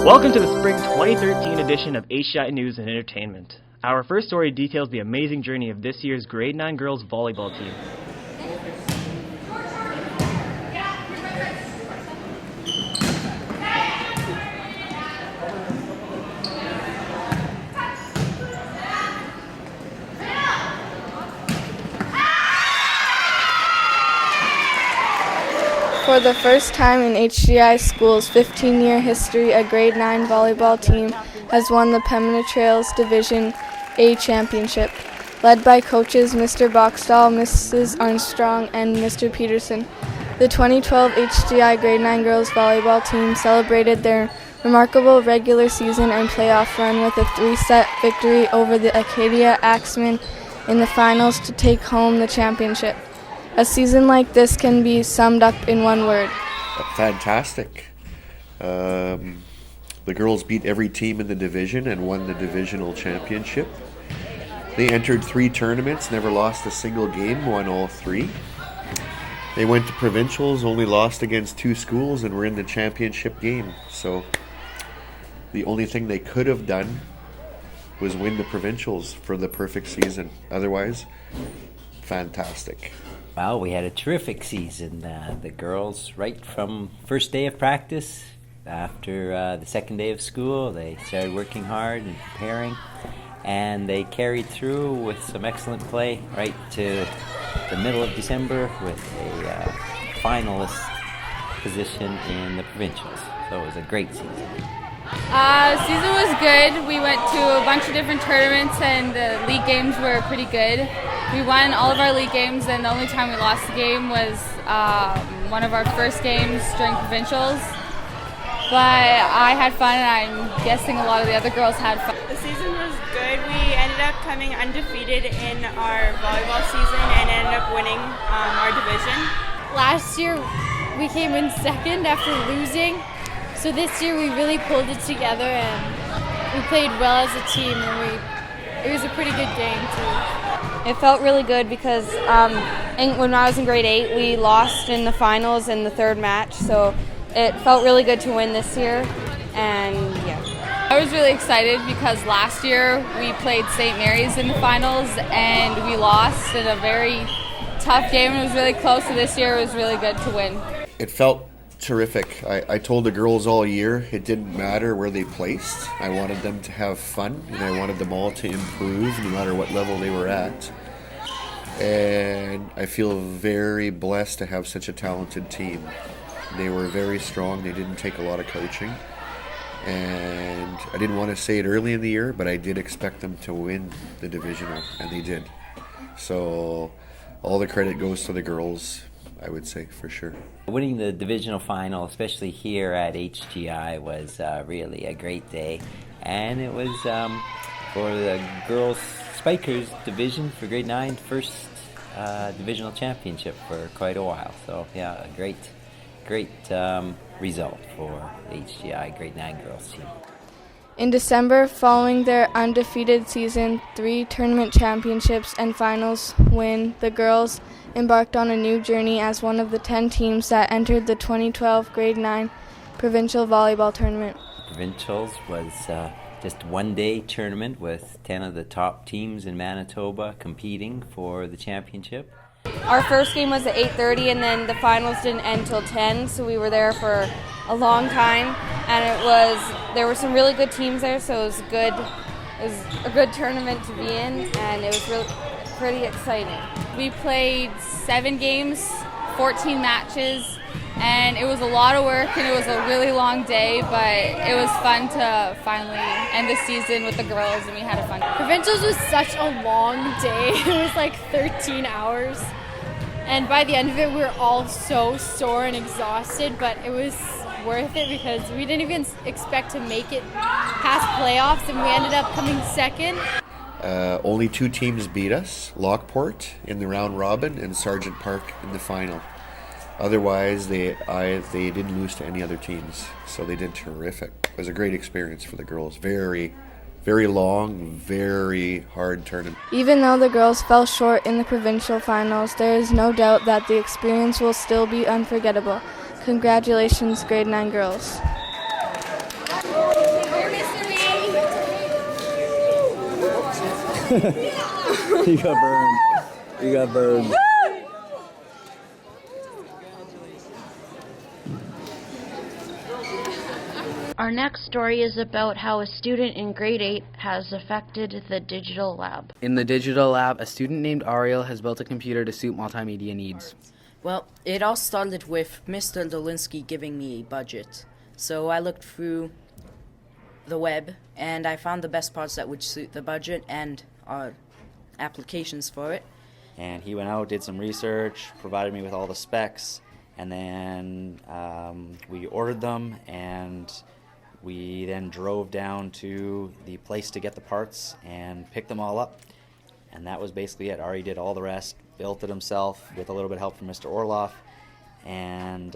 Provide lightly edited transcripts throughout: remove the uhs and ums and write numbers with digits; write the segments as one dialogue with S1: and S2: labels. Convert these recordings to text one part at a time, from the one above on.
S1: Welcome to the Spring 2013 edition of HGI News and Entertainment. Our first story details the amazing journey of this year's Grade 9 girls volleyball team.
S2: For the first time in HGI School's 15-year history, a Grade 9 volleyball team has won the Pembina Trails Division A Championship, led by coaches Mr. Boxstall, Mrs. Armstrong, and Mr. Peterson. The 2012 HGI Grade 9 girls volleyball team celebrated their remarkable regular season and playoff run with a 3-set victory over the Acadia Axemen in the finals to take home the championship. A season like this can be summed up in one word.
S3: Fantastic. The girls beat every team in the division and won the divisional championship. They entered 3 tournaments, never lost a single game, won all 3. They went to provincials, only lost against 2 schools, and were in the championship game. So the only thing they could have done was win the provincials for the perfect season. Otherwise, fantastic.
S4: Well, we had a terrific season. The girls, right from first day of practice, after the second day of school, they started working hard and preparing, and they carried through with some excellent play right to the middle of December with a finalist position in the provincials. So it was a great season.
S5: Season was good. We went to a bunch of different tournaments and the league games were pretty good. We won all of our league games, and the only time we lost the game was one of our first games during provincials. But I had fun, and I'm guessing a lot of the other girls had fun.
S6: The season was good. We ended up coming undefeated in our volleyball season and ended up winning our division.
S7: Last year we came in second after losing. So this year we really pulled it together and we played well as a team, and it was a pretty good game too.
S8: It felt really good because when I was in grade 8 we lost in the finals in the third match, so it felt really good to win this year, and yeah.
S5: I was really excited because last year we played St. Mary's in the finals and we lost in a very tough game. It was really close, so this year it was really good to win.
S3: It felt terrific. I told the girls all year it didn't matter where they placed. I wanted them to have fun, and I wanted them all to improve no matter what level they were at. And I feel very blessed to have such a talented team. They were very strong. They didn't take a lot of coaching. And I didn't want to say it early in the year, but I did expect them to win the divisional, and they did. So all the credit goes to the girls, I would say, for sure.
S4: Winning the divisional final, especially here at HGI, was really a great day. And it was for the girls Spikers division for grade 9, first divisional championship for quite a while. So yeah, a great result for HGI grade 9 girls team.
S2: In December, following their undefeated season, 3 tournament championships and finals win, the girls embarked on a new journey as one of the 10 teams that entered the 2012 Grade 9 Provincial Volleyball Tournament.
S4: Provincials was just one-day tournament with 10 of the top teams in Manitoba competing for the championship.
S8: Our first game was at 8:30, and then the finals didn't end till 10, so we were there for a long time, and there were some really good teams there, so it was a good tournament to be in, and it was really pretty exciting.
S5: We played 7 games, 14 matches, and it was a lot of work and it was a really long day, but it was fun to finally end the season with the girls, and we had a fun time.
S7: Provincials was such a long day. It was like 13 hours. And by the end of it, we were all so sore and exhausted, but it was worth it because we didn't even expect to make it past playoffs, and we ended up coming second.
S3: Only 2 teams beat us, Lockport in the round robin and Sargent Park in the final. Otherwise, they didn't lose to any other teams, so they did terrific. It was a great experience for the girls. Very, very long, very hard tournament.
S2: Even though the girls fell short in the provincial finals, there is no doubt that the experience will still be unforgettable. Congratulations, Grade 9 girls.
S9: You got burned. You got burned.
S10: Our next story is about how a student in grade 8 has affected the digital lab.
S11: In the digital lab, a student named Ariel has built a computer to suit multimedia needs.
S12: Well, it all started with Mr. Dolinsky giving me a budget. So I looked through the web and I found the best parts that would suit the budget and our applications for it.
S13: And he went out, did some research, provided me with all the specs, and then we ordered them, and we then drove down to the place to get the parts and picked them all up. And that was basically it. Ari did all the rest, built it himself with a little bit of help from Mr. Orloff, and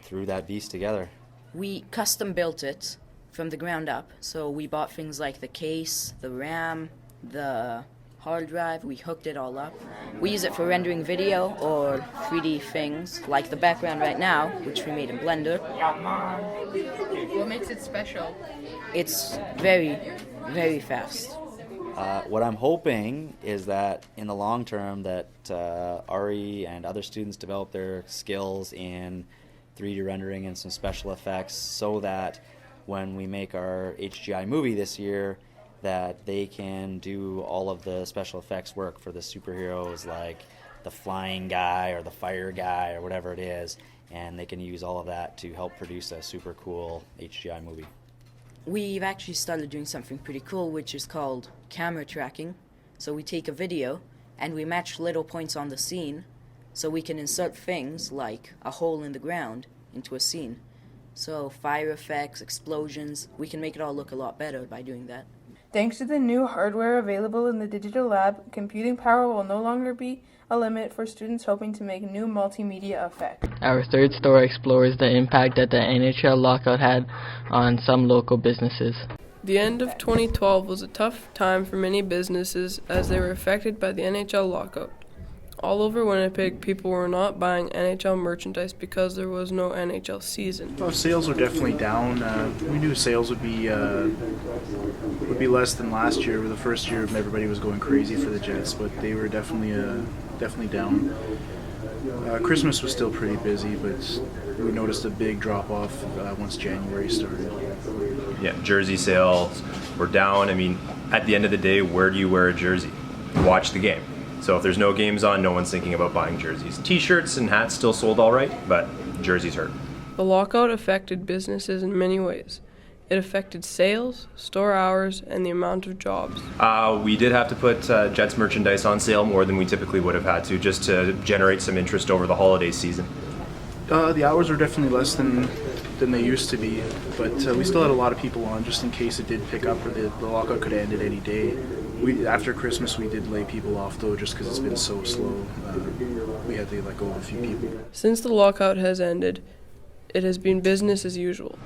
S13: threw that beast together.
S12: We custom built it from the ground up. So we bought things like the case, the RAM, the hard drive. We hooked it all up. We use it for rendering video or 3D things, like the background right now, which we made in Blender.
S14: What makes it special?
S12: It's very, very fast.
S13: What I'm hoping is that in the long term that Ari and other students develop their skills in 3D rendering and some special effects so that when we make our HGI movie this year, that they can do all of the special effects work for the superheroes, like the flying guy or the fire guy or whatever it is, and they can use all of that to help produce a super cool HGI movie.
S12: We've actually started doing something pretty cool, which is called camera tracking. So we take a video and we match little points on the scene so we can insert things like a hole in the ground into a scene. So fire effects, explosions, we can make it all look a lot better by doing that.
S15: Thanks to the new hardware available in the digital lab, computing power will no longer be a limit for students hoping to make new multimedia effects.
S16: Our third story explores the impact that the NHL Lockout had on some local businesses.
S17: The end of 2012 was a tough time for many businesses as they were affected by the NHL Lockout. All over Winnipeg, people were not buying NHL merchandise because there was no NHL season.
S18: Well, sales are definitely down. We knew sales would be less than last year. The first year, everybody was going crazy for the Jets, but they were definitely down. Christmas was still pretty busy, but we noticed a big drop off once January started.
S19: Yeah, jersey sales were down. I mean, at the end of the day, where do you wear a jersey? Watch the game. So if there's no games on, no one's thinking about buying jerseys. T-shirts and hats still sold all right, but jerseys hurt.
S17: The lockout affected businesses in many ways. It affected sales, store hours, and the amount of jobs.
S19: We did have to put Jets merchandise on sale more than we typically would have had to, just to generate some interest over the holiday season.
S18: The hours were definitely less than they used to be, but we still had a lot of people on just in case it did pick up or the lockout could have ended any day. After Christmas, we did lay people off, though, just because it's been so slow. We had to let go of a few people.
S17: Since the lockout has ended, it has been business as usual.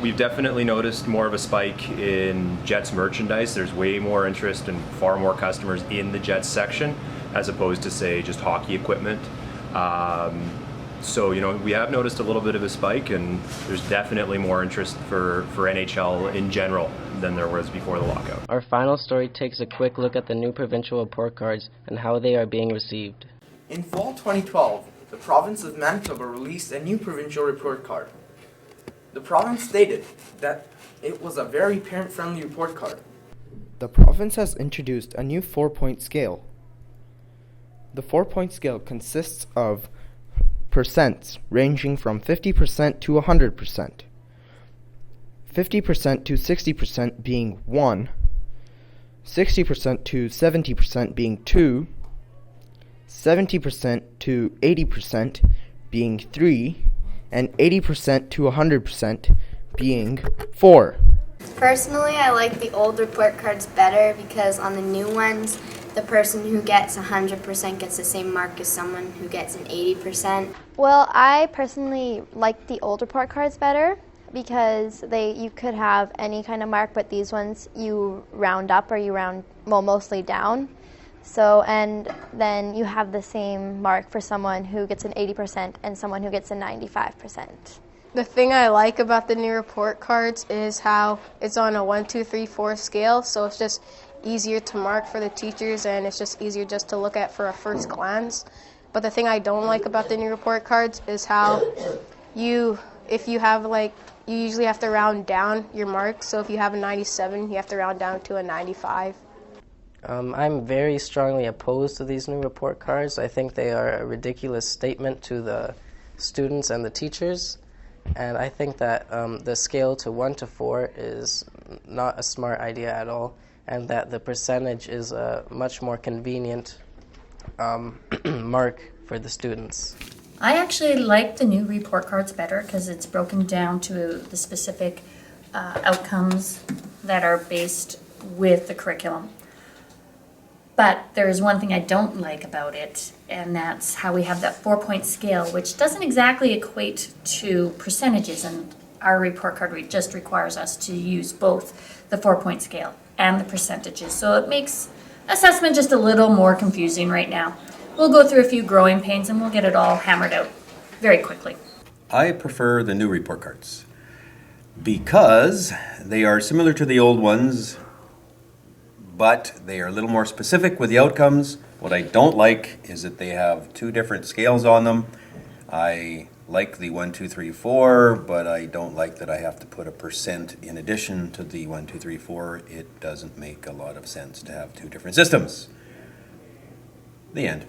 S19: We've definitely noticed more of a spike in Jets merchandise. There's way more interest and far more customers in the Jets section as opposed to, say, just hockey equipment. So, we have noticed a little bit of a spike, and there's definitely more interest for NHL in general than there was before the lockout.
S16: Our final story takes a quick look at the new provincial report cards and how they are being received.
S20: In fall 2012, the province of Manitoba released a new provincial report card. The province stated that it was a very parent-friendly report card.
S21: The province has introduced a new 4-point scale. The 4-point scale consists of percents ranging from 50% to 100%. 50% to 60% being 1, 60% to 70% being 2, 70% to 80% being 3, and 80% to 100% being 4.
S22: Personally, I like the old report cards better because on the new ones, the person who gets 100% gets the same mark as someone who gets an 80%.
S23: Well, I personally like the old report cards better because you could have any kind of mark, but these ones you round up or you round, mostly down. So, and then you have the same mark for someone who gets an 80% and someone who gets a 95%.
S24: The thing I like about the new report cards is how it's on a 1, 2, 3, 4 scale, so it's just easier to mark for the teachers, and it's just easier just to look at for a first glance. But the thing I don't like about the new report cards is how if you have you usually have to round down your marks. So if you have a 97, you have to round down to a 95.
S1: I'm very strongly opposed to these new report cards. I think they are a ridiculous statement to the students and the teachers. And I think that the scale to 1 to 4 is not a smart idea at all, and that the percentage is a much more convenient mark for the students.
S4: I actually like the new report cards better because it's broken down to the specific outcomes that are based with the curriculum. But there is one thing I don't like about it, and that's how we have that 4-point scale, which doesn't exactly equate to percentages, and our report card just requires us to use both the 4-point scale and the percentages. So it makes assessment just a little more confusing right now. We'll go through a few growing pains and we'll get it all hammered out very quickly.
S6: I prefer the new report cards because they are similar to the old ones, but they are a little more specific with the outcomes. What I don't like is that they have 2 different scales on them. I like the 1, 2, 3, 4, but I don't like that I have to put a percent in addition to the 1, 2, 3, 4. It doesn't make a lot of sense to have 2 different systems. The end.